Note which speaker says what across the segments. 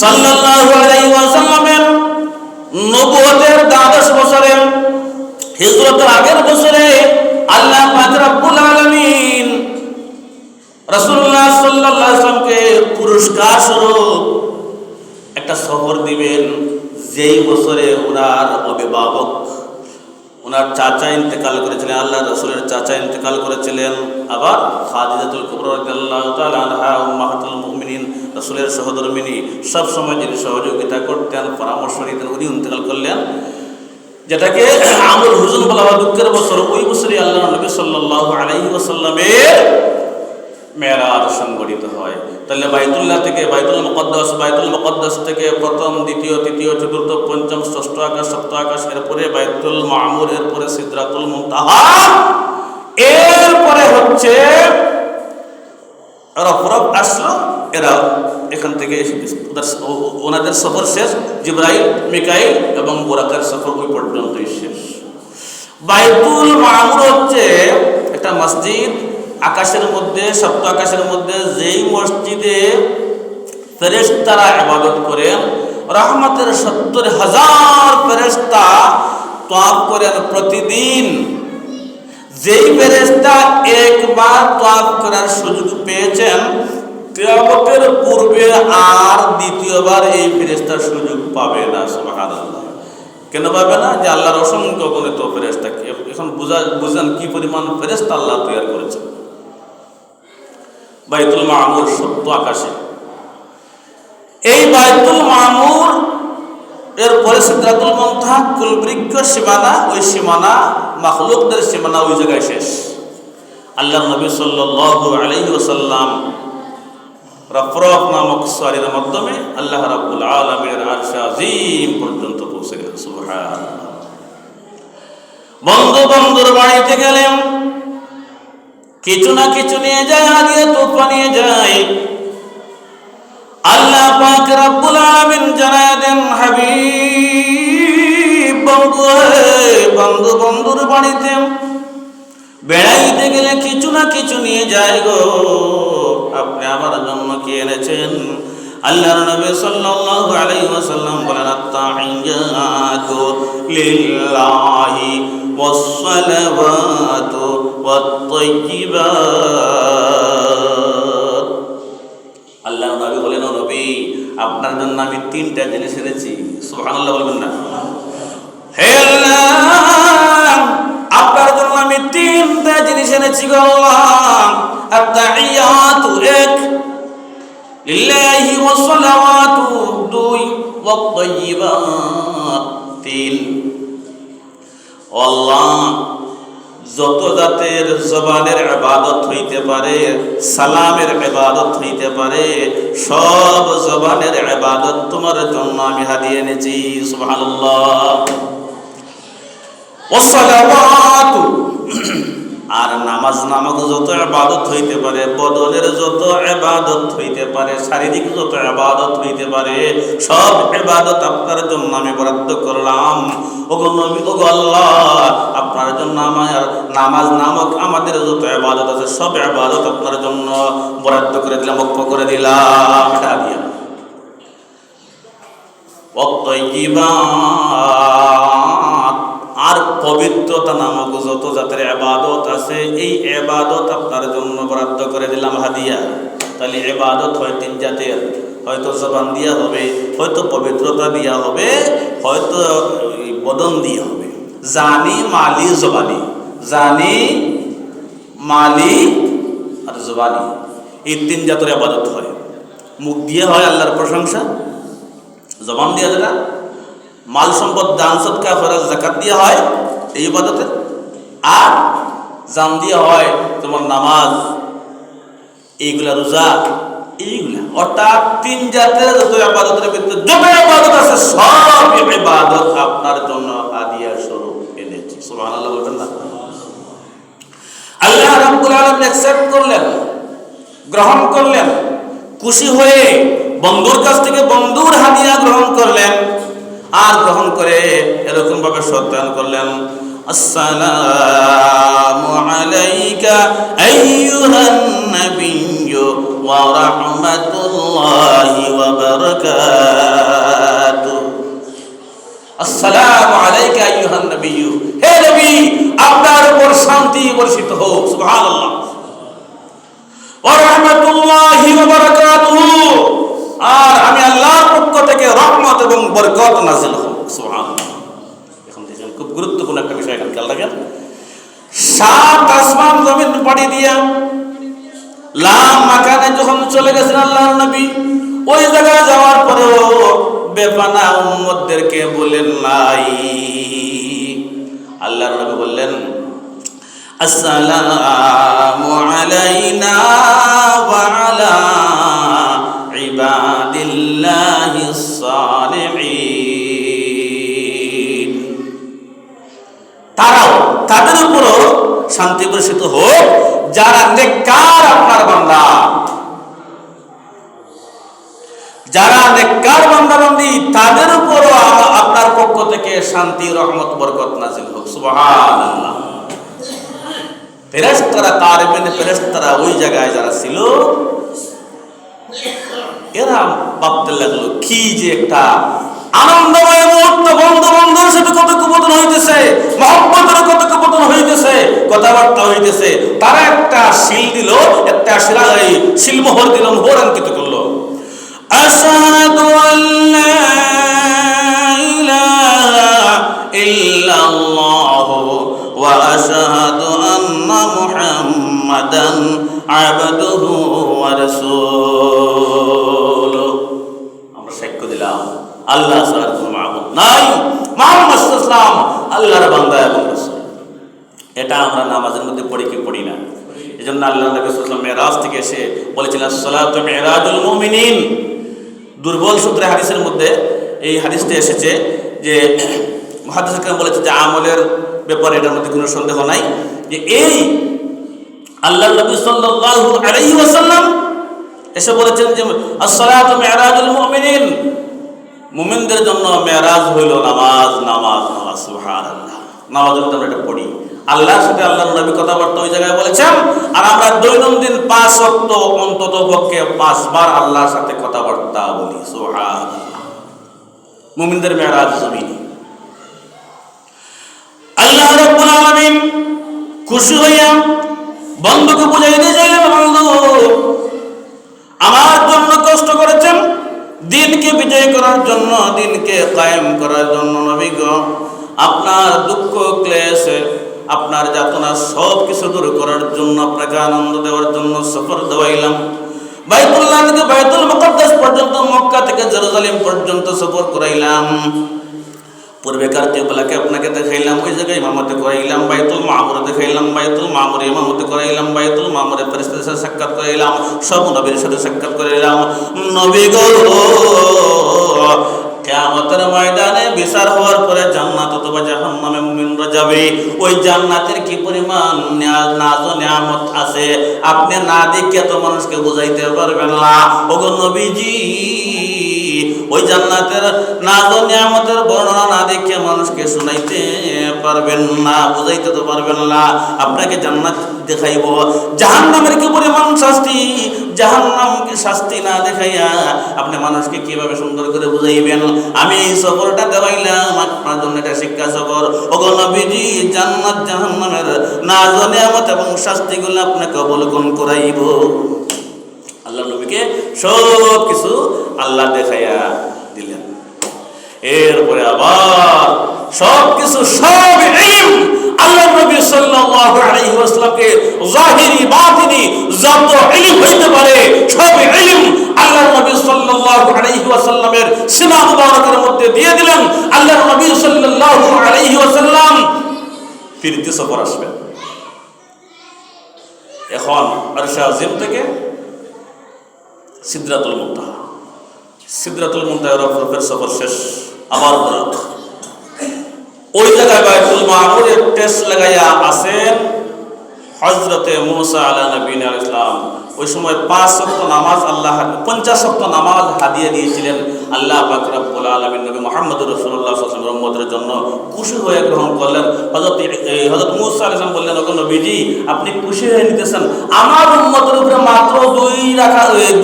Speaker 1: সাল্লাল্লাহু আলাইহি ওয়াসাল্লামের নবুয়তের ১২ বছরে, হিজরতের আগের বছরে আল্লাহ পাক রব্বুল আলামিন রাসূলুল্লাহ সাল্লাল্লাহু আলাইহি ওয়াসাল্লামকে পুরস্কার স্বরূপ একটা সফর দিবেন, যেই বছরে ওনার অভিভাবক, ওনার চাচা ইন্তেকাল করেছিলেন, আল্লাহ রাসূলের চাচা ইন্তেকাল করেছিলেন। আবার খাদিজাতুল কুবরা রাদিয়াল্লাহু তাআলা আনহা উম্মাহাতুল মুমিনিন, রাসূলের সহধর্মিণী, সব সময় যিনি সহযোগিতা করতেন, পরামর্শ নিতেন, উনি ইন্তেকাল করলেন, যেটাকে আমুল হুজুন বলা হয়, দুঃখের বছর। ওই বছরই আল্লাহ নবী সাল্লাল্লাহু আলাইহি ওয়াসাল্লামের মেরাজ সংঘটিত হয়। তাহলে বাইতুল্লাহ থেকে বাইতুল মুকদ্দাস থেকে প্রথম, দ্বিতীয়, তৃতীয়, চতুর্থ, পঞ্চম, ষষ্ঠ আকাশ, সপ্তম আকাশ, এরপরে বাইতুল মামুর, এরপরে সিদরাতুল মুনতাহা, এরপরে হচ্ছে রফরফ আসলো। এরা এখান থেকে ওনাদের সফর শেষ। জিবরাইল, মিকাইল এবং বুরাকের সফর ওই পর্যন্তই শেষ। বাইতুল মামুর হচ্ছে একটা মসজিদ, আকাশের মধ্যে, সপ্ত আকাশের মধ্যে, যেই মসজিদে ফেরেশতারা ইবাদত করেন, রহমতের ৭০,০০০ ফেরেশতা তওয়াফ করেন প্রতিদিন। যেই ফেরেশতা একবার তওয়াফ করার সুযোগ পেয়েছেন, কিয়ামতের পূর্বে আর দ্বিতীয়বার এই ফেরেশতার সুযোগ পাবে না। সুবহানাল্লাহ। কেন পাবে না? যে আল্লাহর অসংখ্য গণিত ফেরেশতা। এখন বুঝেন কি পরিমাণ ফেরেশতা আল্লাহ তৈরি করেছেন। বাইতুল মামুর সপ্ত আকাশে, এই বাইতুল মামুর এর পরে সিদরাতুল মুনতাহা, কুলবৃক্ষ সীমানা, ওই সীমানা মাখলুকদের সীমানা, ওই জায়গায় শেষ। আল্লাহ নবী সাল্লাল্লাহু আলাইহি ওয়াসাল্লাম রফরফ নামক সারির মাধ্যমে আল্লাহ রাব্বুল আলামিনের আরশ আজিম পর্যন্ত পৌঁছে গেলেন। সুবহানাল্লাহ। বন্ধুর বাড়িতে গেলেন, কিছু না কিছু নিয়ে যায়, হাদিয়া তোফা নিয়ে যায়। আল্লাহ পাক রব্বুল আলামিন জানায় দেন, হাবিব বন্ধুর বাড়িতে বেড়াইতে গেলে কিছু না কিছু নিয়ে যায় গো, আপনি আমার জন্য কি এনেছেন? আল্লাহর নবী সাল্লাল্লাহু আলাইহি ওয়াসাল্লাম বলেন, আত-তাহিয়াতু লিল্লাহি ওয়াস-সালাওয়াতু ওয়াত-তাইয়্যিবাত। আল্লাহর নবী বলেন, ও নবী, আপনার জন্য আমি 3টা জিনিস এনেছি। সুবহানাল্লাহ বলবেন না? হে আল্লাহ, আপনার জন্য আমি 3টা জিনিস এনেছি গো আল্লাহ। আত-তাহিয়াতু 1, লিল্লাহি ওয়াস-সালাওয়াতু 2, ওয়াত-তাইয়্যিবাত 3। আল্লাহ, যত জাতের জবানের ইবাদত হইতে পারে, সালামের ইবাদত হইতে পারে, সব জবানের ইবাদত তোমার জন্য আমি হাদিয়া এনেছি। সুবহানাল্লাহ। ওয়াস-সালাওয়াতু, আর নামাজ নামক যত ইবাদত হইতে পারে, বদনের যত ইবাদত হইতে পারে, শারীরিক যত ইবাদত হইতে পারে, সব ইবাদত আপনার জন্য আমি বরাদ্দ করলাম। ওগো নবী, ওগো আল্লাহ, আপনার জন্য আমার নামাজ নামক আমাদের যত ইবাদত আছে, সব ইবাদত আপনার জন্য বরাদ্দ করে দিলাম, ওয়াকফ করে দিলাম। এটা দিয়া ওয়াত-তাইয়্যিবাত, আর পবিত্রতা নামক যত জাতের ইবাদত আছে, এই ইবাদত আপনার জন্য বরাদ্দ করে দিলাম হাদিয়া। তাহলে ইবাদত হয় 3 জাতের, হয়তো জবান দিয়া হবে, হয়তো পবিত্রতা দিয়া হবে, হয়তো বদন দিয়া হবে। জানি, মালি, জবানি। জানি, মালি আর জবানি, এই 3 জাতের ইবাদত হয়। মুখ দিয়ে হয় আল্লাহর প্রশংসা, জবান দিয়ে যেটা মাল সম্পদ দান সদকা খরচ যাকাত দিয়ে হয় এই ইবাদতে, আর জান দিয়ে হয় তোমার নামাজ, এইগুলা, রোজা, এইগুলা। অর্থাৎ 3 জাতের যত ইবাদতের ভিতরে যত ইবাদত আছে, সব ইবাদত আপনার জন্য হাদিয়া স্বরূপ এনেছি। সুবহানাল্লাহ বলবেন না? আল্লাহ রাব্বুল আলামিন অ্যাকসেপ্ট করলেন, গ্রহণ করলেন, খুশি হয়ে বন্ধুর কাছ থেকে বন্ধুর হাদিয়া গ্রহণ করলেন, আর গ্রহণ করে এরকম ভাবে সত্যায়ন করলেন, আসসালামু আলাইকা আইয়ুহান নাবিয়্যু ওয়া রাহমাতুল্লাহি ওয়া বারাকাতুহু। আসসালামু আলাইকা আইয়ুহান নবিয়্যু, হে নবী আপনার উপর শান্তি বর্ষিত হোক। সুবহানাল্লাহ। ওয়া রাহমাতুল্লাহি ওয়া বারাকাতুহু, আর আমি আল্লাহর পক্ষ থেকে রহমত এবং বরকত নাযিল হোক। সুবহানাল্লাহ। এখন দেখেন খুব গুরুত্বপূর্ণ একটা বিষয়, এখানে খেয়াল রাখেন। সাত আসমান জমিন পাড়ি দিয়া লাম মাকানে যখন চলে গেছেন আল্লাহর নবী, ওই জায়গায় যাওয়ার পরেও বেপানা উম্মতদেরকে বলেন নাই। আল্লাহর নবী বললেন আসসালামু আলাইনা ওয়া আলা ইবাদিল্লাহিস সালিহিন। তারাও, তাদের উপরও শান্তি বর্ষিত হোক যারা নেককার আপনার বান্দা, যারা নেককার বান্দাবান্দি তাদের উপরও আপনার পক্ষ থেকে শান্তি রহমত বরকত নাযিল হোক। সুবহানাল্লাহ। ফেরেশতারা, কারিবিনে ফেরেশতারা ওই জায়গায় যারা ছিল, এরা ভাবতে লাগলো কি যে একটা আনন্দময় মুহূর্ত, বন্ধু বন্ধুর সাথে কত কথোপকথন হইতেছে, মহব্বতের কত কথোপকথন হইতেছে, কথাবার্তা হইতেছে। তারা একটা শিল দিল, একটা শিলমোহর দিল, মোহর অঙ্কিত করলো। আশহাদু আল্লা ইলাহা ইল্লাল্লাহু ওয়া আশহাদু আন্না মুহাম্মাদান আবদুহু ওয়া রাসূলুহু। আমরা সাক্ষ্য দিলাম আল্লাহ ছাড়া কোনো মাবুদ নাই, মুহাম্মদ সাল্লাল্লাহু আলাইহি ওয়াসাল্লাম আল্লাহর বান্দা এবং রাসূল। এটা আমরা নামাজের মধ্যে পড়ি কি পড়ি না? এজন্য আল্লাহ নবী সাল্লাল্লাহু আলাইহি ওয়াসাল্লাম মেরাজ থেকে এসে বলেছিলেন সালাতু মিরাজুল মুমিনিন। দুর্বল সূত্রে হাদিসের মধ্যে এই হাদিসটি এসেছে যে মুহাদ্দিস কেরাম বলেছে যে আমলের ব্যাপারে এটার মধ্যে কোনো সন্দেহ নাই, যে এই আল্লাহ নবী সাল্লাল্লাহু আলাইহি ওয়াসাল্লাম এসে বলেছেন যে as-salatu mi'rajul mu'minin, মুমিনদের জন্য মেরাজ হইল নামাজ, নামাজ, নামাজ। সুবহানাল্লাহ। নামাজের মধ্যে আমরা এটা পড়ি, আল্লাহর সাথে আল্লাহর নবী কথাবার্তা ওই জায়গায় বলেছেন, আর আমরা দৈনন্দিন 5 ওয়াক্ত অন্তত পক্ষে 5 বার আল্লাহর সাথে কথাবার্তা বলি। সুবহানাল্লাহ। মুমিনদের মেরাজ জমিনে আল্লাহ রাব্বুল আলামিন খুশি হইয়া বন্ধুকে বুঝাইতে চাইলেন, বন্ধু আমার জন্য কষ্ট করেছেন, দিনকে বিজয় করার জন্য, দিনকে কায়েম করার জন্য। নবী গো, আপনার দুঃখ ক্লেশ, আপনার যাতনা সব কিছু দূর করার জন্য, আপনাকে আনন্দ দেওয়ার জন্য সফর দেওয়াইলাম। বাইতুল্লাহ থেকে বাইতুল মুকাদ্দাস পর্যন্ত, মক্কা থেকে জেরুজালেম পর্যন্ত সফর করাইলাম। পূর্বে কার্তিকলাকে আপনাকে দেখাইলাম, ওই জায়গায় ইমামতি করাইলাম। বাইতুল মামুরে দেখাইলাম, বাইতুল মামুরে ইমামতি করাইলাম। বাইতুল মামুরে ফেরেশতাদের সাথে সাক্ষাৎ করাইলাম, সব নবীর সাথে সাক্ষাৎ করাইলাম। নবী গো, কিয়ামতের ময়দানে বিচার হওয়ার পরে জান্নাত অথবা জাহান্নামে মুমিনরা যাবে। ওই জান্নাতের কি পরিমাণ নাজ ও নিয়ামত আছে আপনি না দেখে তো মানুষকে বুঝাইতে পারবেন না। ওগো নবীজি, ওই জান্নাতের নাজ ও নিয়ামতের বর্ণনা না দেখে মানুষকে শুনাইতে পারবেন না, বুঝাইতে তো পারবেন না। আপনাকে জান্নাত দেখাইব, জাহান্নামের কি পরিমাণ শাস্তি, জাহান্নামকে শাস্তি না দেখাইয়া আপনি মানুষকে কিভাবে সুন্দর করে বুঝাইবেন? আমি এই সফরটা দেওয়াইলাম আপনার জন্য, এটা শিক্ষা সফর। ওগো নবীজি, জান্নাত জাহান্নামের নাজ ও নিয়ামত এবং শাস্তিগুলো আপনাকে অবলোকন করাইব। আল্লাহ নবীকে সব কিছু আল্লাহ দেখাইয়া দিলেন। এরপরে আবার সব কিছু, সব ইলম আল্লাহ নবী সাল্লাল্লাহু আলাইহি ওয়াসাল্লামকে জাহিরি বাতিনি যত ইলম হইতে পারে সব ইলম আল্লাহ নবী সাল্লাল্লাহু আলাইহি ওয়াসাল্লামের সিনা মুবারকের মধ্যে দিয়ে দিলেন। আল্লাহ নবী সাল্লাল্লাহু আলাইহি ওয়াসাল্লাম ফিরতে সফর আসবেন। এখন আরশে আজিম থেকে সিদরাতুল মুনতাহা, সিদরাতুল মুনতাহার উপরে সফর শেষ। আবার বরাত ওই জায়গায় বাইতুল মামুরে টেস্ট লাগাইয়া আছেন হযরতে মূসা আলাইহিস নবীন আলাইহিস সালাম। ওই সময় 5 ওয়াক্ত নামাজ, আল্লাহ 50 ওয়াক্ত নামাজ হাদিয়া দিয়েছিলেন আল্লাহ পাক রব্বুল আলামিন নবী মুহাম্মদ রাসূলুল্লাহ সাল্লাল্লাহু আলাইহি ওয়াসাল্লামের উম্মতের জন্য খুশি হয়ে গ্রহণ করলেন। হযরত মূসা আলাইহিস সালাম বললেন, ওগো নবীজি আপনি খুশি হয়ে নিতেছেন, আমার উম্মতের উপরে মাত্র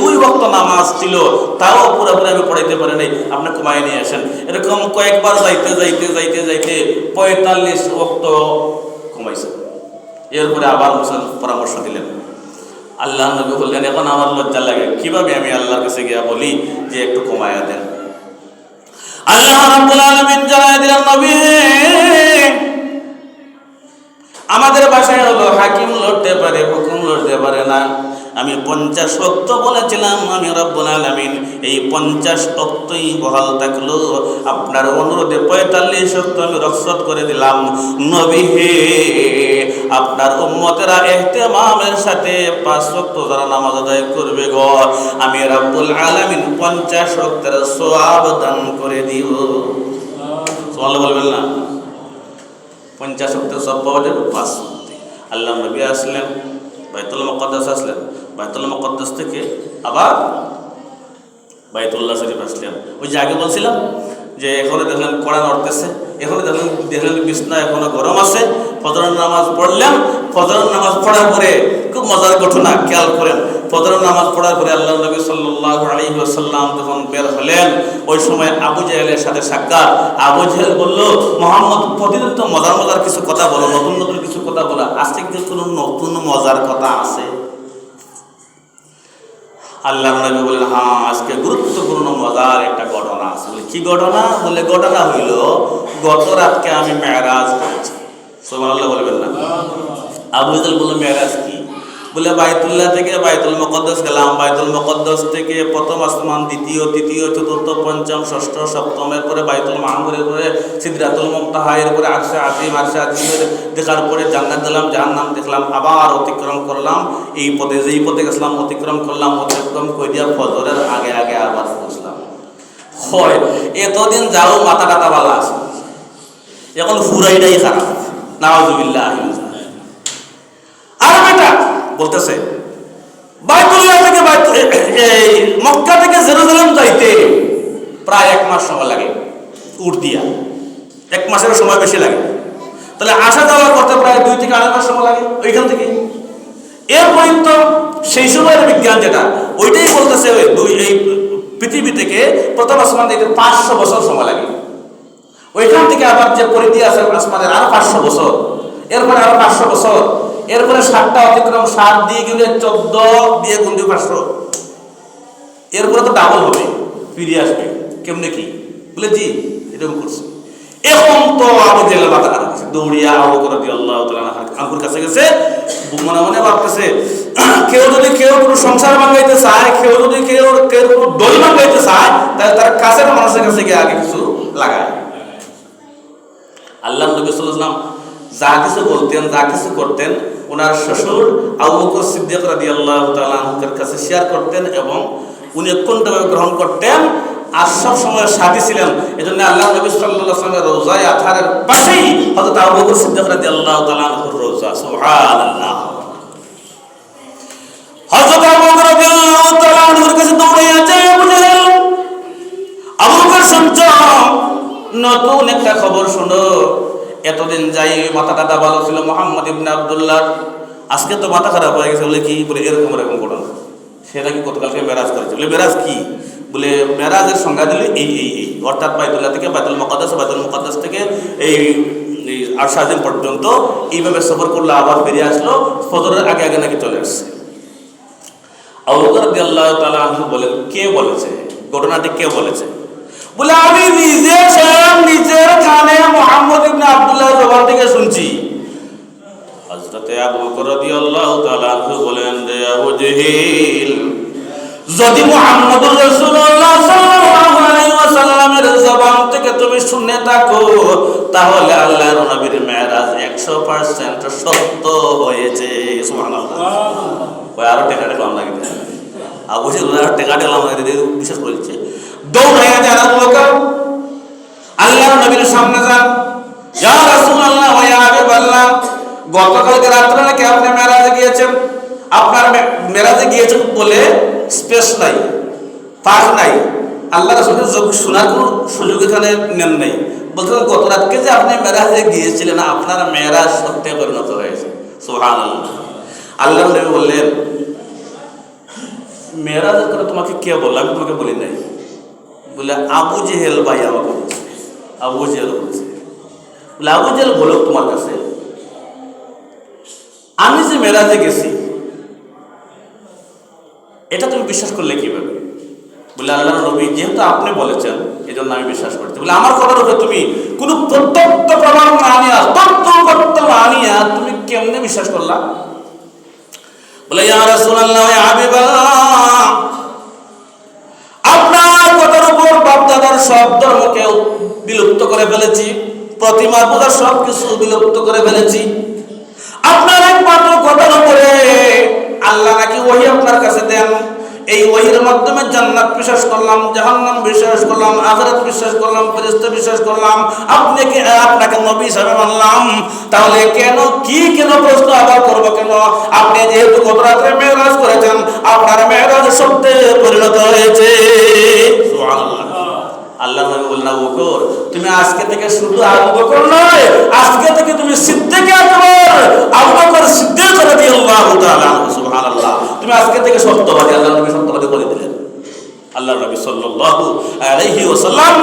Speaker 1: 2 ওয়াক্ত নামাজ ছিল, তাও পুরোপুরি আমি পড়াইতে পারি নাই, আপনি কমায় নিয়ে আসেন। এরকম কয়েকবার যাইতে 45 ওয়াক্ত কমাইছে। এরপরে আবার মুসা পরামর্শ দিলেন। আল্লাহ নবী বললেন, এখন আমার লজ্জা লাগে, কিভাবে আমি আল্লাহর কাছে গিয়া বলি যে একটু কমায়া দেন। আল্লাহ রাব্বুল আলামিন জানায় দিলেন, নবী আমাদের ভাষায় হলো হাকিম লড়তে পারে, হুকুম লড়তে পারে না। আমি 50 ওয়াক্ত বলেছিলাম, আমি রব্বুল আলামিন এই 50 ওয়াক্তই বহাল থাকলো, আপনার অনুরোধে 45 ওয়াক্ত আমি রক্ষত করে দিলাম। নবী হে, আপনার উম্মতেরা ইহতিমামের সাথে 5 ওয়াক্ত যারা নামাজ আদায় করবে গো, আমি রব্বুল আলামিন 50 ওয়াক্তের সওয়াব দান করে দিব। সুবহানাল্লাহ বলবেন না? 50 ওয়াক্তের সওয়াব পাওয়া যাবে 5 ওয়াক্তে। আল্লাহ নবী আসলেন, বাইতুল মুকাদ্দাস আসলেন, বাইতুল মুকাদ্দাস থেকে আবার বাইতুল্লাহ শরীফ আসলেন। ওই যে আগে বলছিলাম যে এখনো দেখলেন কোরআন নড়তেছে, এখনো দেখলেন বিছনা এখনো গরম আছে। ফজরের নামাজ পড়লেন, ফজরের নামাজ পড়ার পরে খুব মজার ঘটনা খেয়াল করেন। ফজরের নামাজ পড়ার পরে আল্লাহ নবী সাল্লাল্লাহু আলাইহি ওয়াসাল্লাম যখন বের হলেন, ওই সময় আবু জাহেলের সাথে সাক্ষাৎ। আবু জাহেল বলল, মুহাম্মদ প্রতিদিন তো মজার কিছু কথা বলো, নতুন কিছু কথা বলো, আজকে কি কোনো নতুন মজার কথা আছে? আল্লাহ নবী বললেন, হ্যাঁ আজকে গুরুত্বপূর্ণ মজার একটা ঘটনা আছে। বলে কি ঘটনা? বলে ঘটনা হইল গত রাতকে আমি মেরাজ করেছি। সুবহানাল্লাহ বলবেন না? আবু জাহেল বলল, মেরাজ কি? বলে বাইতুল্লাহ থেকে বাইতুল মুকাদ্দাস গেলাম, বাইতুল মুকাদ্দাস থেকে প্রথম আসমান, দ্বিতীয়, তৃতীয়, চতুর্থ, পঞ্চম, ষষ্ঠ, সপ্তম, এরপরে বাইতুল মামুরের পরে সিদরাতুল মুনতাহা, এরপরে আরশে আজিমের দেখার পরে জান্নাত গেলাম, জাহান্নাম দেখলাম, আবার অতিক্রম করলাম, এই পথে যেই পথে গেছিলাম অতিক্রম করলাম, অতিক্রম করে দিয়া ফজরের আগে আবার পৌঁছলাম। হয় এতদিন যাও মাথা টাতা বালা আছে, এখন ফুরাইটাই খারাপ। নাউজুবিল্লাহ। আর বেটা বলতেছে বাইতুল্লাহ থেকে মক্কা থেকে জেরুজালেম যাইতে প্রায় 1 মাস সময় লাগে, উট দিয়া 1 মাসের সময় বেশি লাগে। তাহলে আসা যাওয়া করতে প্রায় 2 থেকে 2.5 মাস সময় লাগে ওইখান থেকে। এর পর্যন্ত সেই সময়ের বিজ্ঞান যেটা, ওইটাই বলতেছে এই পৃথিবী থেকে প্রথম আসমান দিতে 500 বছর সময় লাগে। ওইখান থেকে আবার যে পরিধি আছে আসমানের আরো 500 বছর, এরপরে আরো 500 বছর, এরপরে 7টা অতিক্রম, 7 দিয়ে গেলে 14 দিয়ে গুণ দিয়ে 500, এরপরে তো ডাবল হবে, ফিরে আসবে। কেমনে কি? বলে জি এরকম করছে। এখন তো আবু জাহেল মাথা খারাপ হয়েছে, দৌড়িয়া আবু বকর রাদিয়াল্লাহু তাআলা আঙ্গুর কাছে গেছে, মনে মনে ভাবতেছে কেউ যদি কোনো সংসার ভাঙাইতে চায়, কেউ যদি কোনো দল ভাঙাইতে চায়, তাহলে তার কাছের মানুষের কাছে গিয়ে আগে কিছু লাগায়। আল্লাহ নবী সাল্লাল্লাহু আলাইহি ওয়াসাল্লাম যা কিছু বলতেন, যা কিছু করতেন, ওনার শ্বশুর আবু বকর সিদ্দিক রাদিয়াল্লাহু তাআলা আনহুর কাছে শেয়ার করতেন এবং উনি অত্যন্তভাবে গ্রহণ করতেন। আর সব সময় সাথী ছিলেন। এজন্য আল্লাহ নবী সাল্লাল্লাহু আলাইহি ওয়াসাল্লামের রওজায়ে আতহারের পাশেই হযরত আবু বকর সিদ্দিক রাদিয়াল্লাহু তাআলা আনহুর রওজা। সুবহানাল্লাহ। হযরত আবু বকর রাদিয়াল্লাহু তাআলা আনহুর কাছে দৌড়াইয়া যায় আবু জাহেল। আবু বকর শুনছো, নতুন একটা খবর শোনো। এতদিন যাই মাথাটা ভালো ছিল মুহাম্মদ ইবনে আব্দুল্লাহ, আজকে তো মাথা খারাপ হয়ে গেছে। বলে কি? বলে এরকম ঘটনা। সে নাকি গতকালকে মেরাজ করেছে। বলে মেরাজ কি? বলে মেরাজের সংজ্ঞা দিলে এই অর্থাৎ বাইতুল্লাহ থেকে বাইতুল মুকাদ্দাস থেকে এই আরশ আজিম পর্যন্ত এইভাবে সফর করলো, আবার বেরিয়ে আসলো, ফজরের আগে নাকি চলে আসছে। আবু বকর রাদিয়াল্লাহু তাআলা আনহু বলেন, কে বলেছে ঘটনাটি? কে বলেছে? বলে আমি নিজের কানে মুহাম্মদ ইবনে আব্দুল্লাহ জবান থেকে শুনছি। হযরত আবু বকর রাদিয়াল্লাহু তাআলা আনহু বলেন, রে আবু জাহেল, যদি মুহাম্মদুর রাসূলুল্লাহ সাল্লাল্লাহু আলাইহি ওয়াসাল্লামের জবান থেকে তুমি শুনে থাকো, তাহলে আল্লাহর নবীর মেরাজ 100% সত্য হয়েছে। সুবহানাল্লাহ। ওই আরো টাকা কম লাগে। আবু জাহেল টাকা কম লাগে, বিশ্বাস করেছে। দৌড়াইয়া যান আবু বকর, আল্লাহর নবীর সামনে যান। ইয়া রাসূলুল্লাহ ওয়া ইয়া হাবিবাল্লাহ, গতকালকে রাত্রে নাকি আপনি মেরাজে গিয়েছেন। আপনার মেরাজে গিয়েছেন বলে স্পেস নাই, পাস নাই, আল্লাহ রাসূলের শোনার কোনো সুযোগ এখানে নেন নাই। বলছেন গত রাতকে যে আপনি মেরাজে গিয়েছিলেন, আপনার মেরাজ সত্যে পরিণত হয়েছে। সুবহানাল্লাহ। আল্লাহ নবী বললেন, মেরাজের কথা তোমাকে কে বলল? আমি তোমাকে বলি নাই। বলে আবু জেহেল ভাই আমাকে বলছে। আবু জেহেল বলছে। বলে আবু জেহেল বলো তোমার কাছে, আমি যে মেরাজে গেছি এটা তুমি বিশ্বাস করলে কিভাবে? বলে আল্লাহ নবী যেহেতু আপনি বলেছেন এই জন্য আমি বিশ্বাস করছি। বলে আমার কথার উপরে তুমি কোন প্রত্যক্ষ প্রমাণ না নিয়ে, তথ্য না নিয়ে তুমি কেমনে বিশ্বাস করলা? বলে ইয়া রাসূলুল্লাহ, ইয়া হাবিবাল্লাহ, আপনার কথার উপর বাপদাদার সব ধর্মকে বিলুপ্ত করে ফেলেছি, প্রতিমা পূজা সব কিছু বিলুপ্ত করে ফেলেছি। আপনার একমাত্র কথার উপরে আল্লাহ নাকি ওহী আপনার কাছে দেন, এই ওহীর মাধ্যমে জান্নাত বিশ্বাস করলাম, জাহান্নাম বিশ্বাস করলাম, আখিরাত বিশ্বাস করলাম, ফেরেশতা বিশ্বাস করলাম, আপনাকে নবী হিসেবে মানলাম। তাহলে কেন প্রশ্ন আবার করবো কেন? আপনি যেহেতু গত রাতে মেরাজ করেছেন, আপনার মেরাজ সত্যে পরিণত হয়েছে। সুবহানাল্লাহ। আল্লাহ নবী বললেন, আবু বকর, তুমি আজকে থেকে শুধু আবু বকর নয়, আজকে থেকে তুমি সিদ্দিক আকবর আবু বকর সিদ্দিক রাদিয়াল্লাহু তাআলা আনহু। সুবহানাল্লাহ। তুমি আজকে থেকে সত্যবাদী। আল্লাহ নবী সত্যবাদী করে দিলেন। আল্লাহ নবী সাল্লাল্লাহু আলাইহি ওয়াসাল্লাম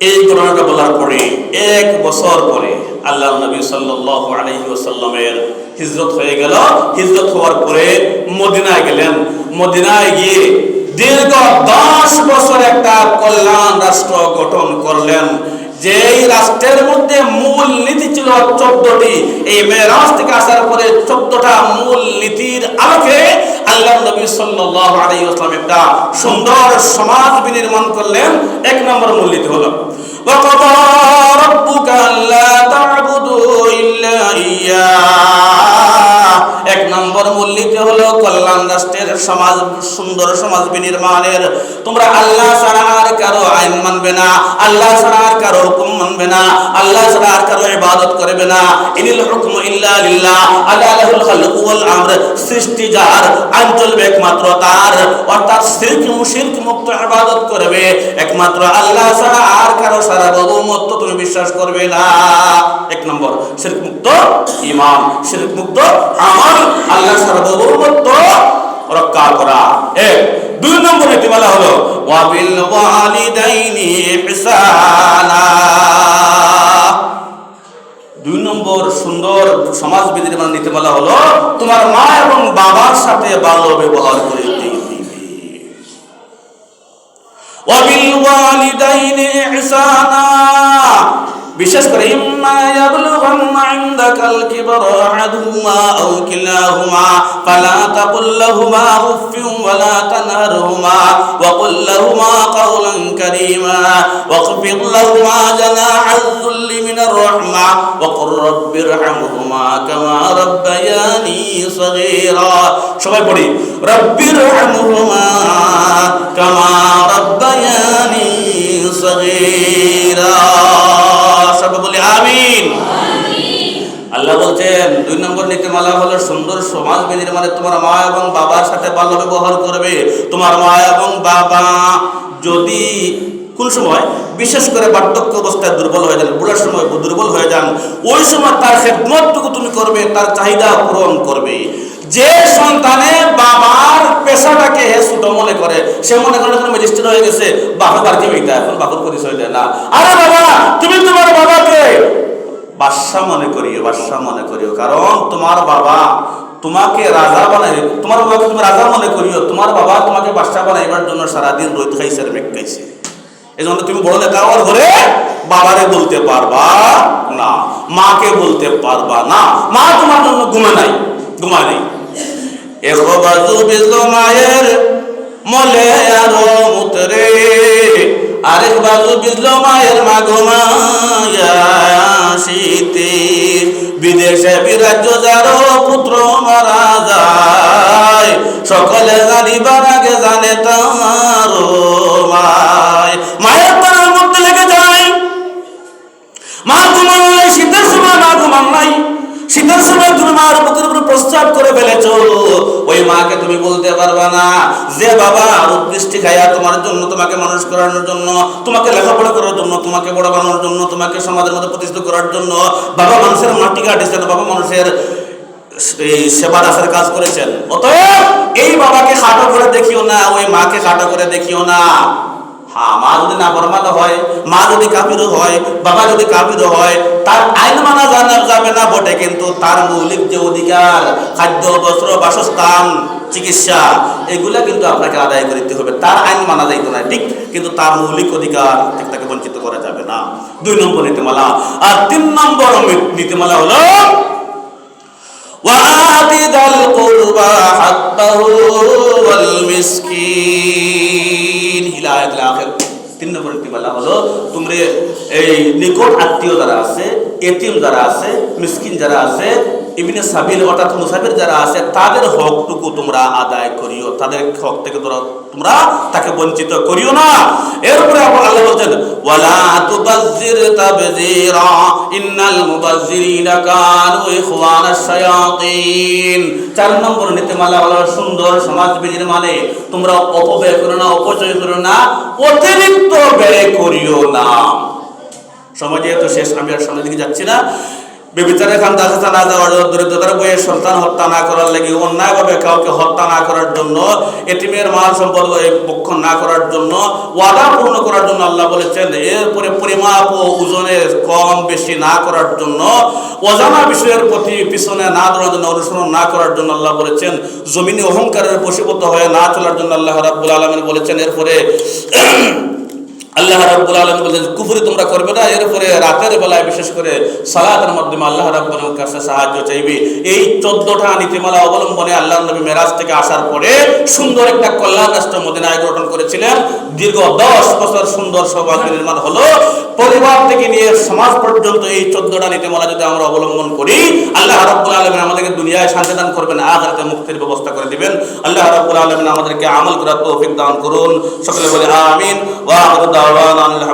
Speaker 1: এই ঘটনাটা বলার পরে 1 বছর পরে আল্লাহ নবী সাল্লাল্লাহু আলাইহি ওয়াসাল্লামের হিজরত হয়ে গেল। হিজরত হওয়ার পরে মদিনায় গেলেন। মদিনায় গিয়ে দীর্ঘ 10 বছর একটা কল্যাণ রাষ্ট্র গঠন করলেন। যেই রাষ্ট্রের মধ্যে মূল নীতি ছিল 14টি। এই মেরাজ থেকে আসার পরে 14টা মূল নীতির আলোকে আল্লাহ নবী সাল্লাল্লাহু আলাইহি ওয়াসাল্লাম একটা সুন্দর সমাজ বিনির্মাণ করলেন। 1 নম্বর মূলনীতি হলো ওয়াকাদা রাব্বুকা আল্লা তা'বুদু ইল্লা ইয়্যাহ। 1 নম্বর মূলনীতি হলো কল্যাণ রাষ্ট্রের সমাজ, সুন্দর সমাজ বিনির্মাণের। তোমরা আল্লাহ ছাড়া আর কারো আইন মানবে না, আল্লাহ ছাড়া আর কারো হুকুম মানবে না, আল্লাহ ছাড়া আর কারো ইবাদত করবে না। ইনিল হুকমু ইল্লা লিল্লাহ, আল্লাহ লাহুল খালকু ওয়াল আমর। সৃষ্টি যার, আইন চলবে একমাত্র তার। অর্থাৎ শিরক মুক্ত ইবাদত করবে একমাত্র আল্লাহ ছাড়া, আর কারো সারা বহুমত তুমি বিশ্বাস করবে না। 1 নম্বর শিরক মুক্ত ঈমান, শিরক মুক্ত আমল, আল্লাহ ছাড়া বহুমত রক্ষা করা। 2 নম্বর নীতিমালা হলো ওয়াবিল ওয়ালিদাইনি ইহসানা। 2 নম্বর সুন্দর সমাজ বিনির্মাণ নীতিমালা হলো তোমার মা এবং বাবার সাথে ভালো ব্যবহার করে দিবে। ওয়াবিল ওয়ালিদাইনি ইহসানা। বিশেষ করে ইম্মা ইয়াবলুগান্না ইনদাকাল কিবরা আহাদুহুমা আও কিলাহুমা ফালা তাকুল লাহুমা উফফিন ওয়ালা তানহারহুমা ওয়া কুল লাহুমা কাওলান কারীমা ওয়াখফিদ লাহুমা জানাহায যুল্লি মিনার রাহমা ওয়া কুর রাব্বিরহামহুমা কামা রাব্বায়ানি সগীরা। সবাই পড়ি রাব্বিরহামহুমা কামা রাব্বায়ানি সগীরা। সবাই বলি আমিন। আল্লাহ বলছেন 2 নম্বর নীতিমালা হলো সুন্দর সমাজ বিনির্মাণে তোমার মা এবং বাবার সাথে ভালো ব্যবহার করবে। তোমার মা এবং বাবা যদি কোন সময় বিশেষ করে বার্ধক্য অবস্থায় দুর্বল হয়ে যান, বুড়ার সময় দুর্বল হয়ে যান, ওই সময় তার খেদমতটুকু তুমি করবে, তার চাহিদা পূরণ করবে। যে সন্তানে বাবার পেশাটাকে ছোট মনে করে, সে মনে করে ম্যাজিস্ট্রেট হয়ে গেছে, বাবা বাড়িতে মেয়েটা এখন বাবার পরিচয় দেয় না। আরে বাবা, তুমি তোমার বাবাকে বাদশাহ মনে করিও, কারণ তোমার বাবা তোমাকে রাজা বানাই, তোমার বাবাকে তুমি রাজা মনে করিও, তোমার বাবা তোমাকে বাদশাহ বানাইবার জন্য সারাদিন রোদ খাইছে আর মেঘ খাইছে। এই জন্য তুমি বড় নেতা হওয়ার ঘরে বাবারে বলতে পারবা না, মাকে বলতে পারবা না। মা তোমার জন্য ঘুমায় নাই। এগো বাজু বিজলো মায়ের মলে আরো মুতরে, আরেক বাজু বিজলো মায়ের মা ঘুমায়া শীতে। বিদেশে বিরাজ্য যারো পুত্র মারা যায়, সকলে জানিবার আগে জানে তার মায়। মায়ের তার মধ্যে লেগে যায়। মা ঘুমান নাই, শীতের সময় মা ঘুমান নাই, শীতের সময় তুমি মার বুকের উপর প্রস্রাব করে ফেলেছ, ওই মাকে তুমি বলতে পারবে না যে বাবা রূপদৃষ্টি খাইয়া তোমার জন্য, তোমাকে মানুষ করানোর জন্য, তোমাকে লেখাপড়া করার জন্য, তোমাকে বড় বানানোর জন্য, তোমাকে সমাজের মধ্যে প্রতিষ্ঠিত করার জন্য বাবা মানুষের মাটি কাটিয়েছেন, বাবা মানুষের এই সেবা দাসের কাজ করেছেন। অতএব এই বাবাকে খাটো করে দেখিও না, ওই মাকে খাটো করে দেখিও না। হ্যাঁ, মা যদি নাফরমান হয়, মা যদি কাফির হয়, বাবা যদি কাফির হয়, তার আইন মানা যাবে না বটে, কিন্তু তার মৌলিক যে অধিকার, খাদ্য, বস্ত্র, বাসস্থান, চিকিৎসা, এগুলা কিন্তু আপনাকে আদায় করতে হবে। তার আইন মানা যাইতো না ঠিক, কিন্তু তার মৌলিক অধিকার ঠিক তাকে বঞ্চিত করা যাবে না। 2 নম্বর নীতিমালা। আর 3 নম্বর নীতিমালা হলো وآت ذا القربى حقه والمسكين إلى آية الآخر। 3 নম্বর নীতিমালা হলো তোমরা এই নিকট আত্মীয় যারা আছে, এতিম যারা আছে, মিসকিন যারা আছে, ইবনে সাবিল অর্থাৎ মুসাফির যারা আছে, তাদের হকটুকু তোমরা আদায় করিও, তাদের হক থেকে তোমরা তাকে বঞ্চিত করিও না। এরপরে আল্লাহ বলছেন ওয়ালা তুবাজ্জির তাবযীরা ইন্নাল মুবাজ্জিরিনা কানু ইখওয়ানাশ শায়াতিন। 4 নম্বর নীতিমালা হলো সুন্দর সমাজ নির্মাণে তোমরা অপব্যয় করো না, অপচয় করো না, অতিরিক্ত ব্যয় করিও না। সময় যেহেতু শেষ, আমি আর সামনের দিকে যাচ্ছি না। বেবিচারের খান দাসতা না যাওয়ার, দরিদ্রতার বইয়ের সন্তান হত্যা না করার লাগে, অন্যায়ভাবে কাউকে হত্যা না করার জন্য, এতিমের মাল সম্পদ ভক্ষণ না করার জন্য, ওয়াদা পূর্ণ করার জন্য আল্লাহ বলেছেন। এরপরে পরিমাপ ও ওজনে কম বেশি না করার জন্য, অজানা বিষয়ের প্রতি পিছনে না দৌড়ানোর জন্য, অনুসরণ না করার জন্য আল্লাহ বলেছেন। জমিনে অহংকারের বশীভূত হয়ে না চলার জন্য আল্লাহ রাব্বুল আলামিন বলেছেন। এরপরে আল্লাহ রাব্বুল আলামিন বলেন কুফরি তোমরা করবে না। এরপরে রাতের বেলায় বিশেষ করে সালাতের মাধ্যমে আল্লাহ রাব্বুল আলামিনের কাছে সাহায্য চাইবে। এই 14টা নীতিমালা অবলম্বনে আল্লাহর নবী মেরাজ থেকে আসার পরে সুন্দর একটা কল্যাণ রাষ্ট্র মদিনায় গঠন করেছিলেন। দীর্ঘ 10 বছর সুন্দর সমাজ নির্মাণ হলো। পরিবার থেকে নিয়ে সমাজ পর্যন্ত এই 14টা নীতিমালা যদি আমরা অবলম্বন করি, আল্লাহ রাব্বুল আলামিন আমাদেরকে দুনিয়ায় শান্তি দান করবেন, আখিরাতে মুক্তির ব্যবস্থা করে দিবেন। আল্লাহ রাব্বুল আলামিন আমাদেরকে আমল করার তৌফিক দান করুন। সকলে বলে আমিন। ওয়া আখিরু দাওয়ানা আলহামদুলিল্লাহ।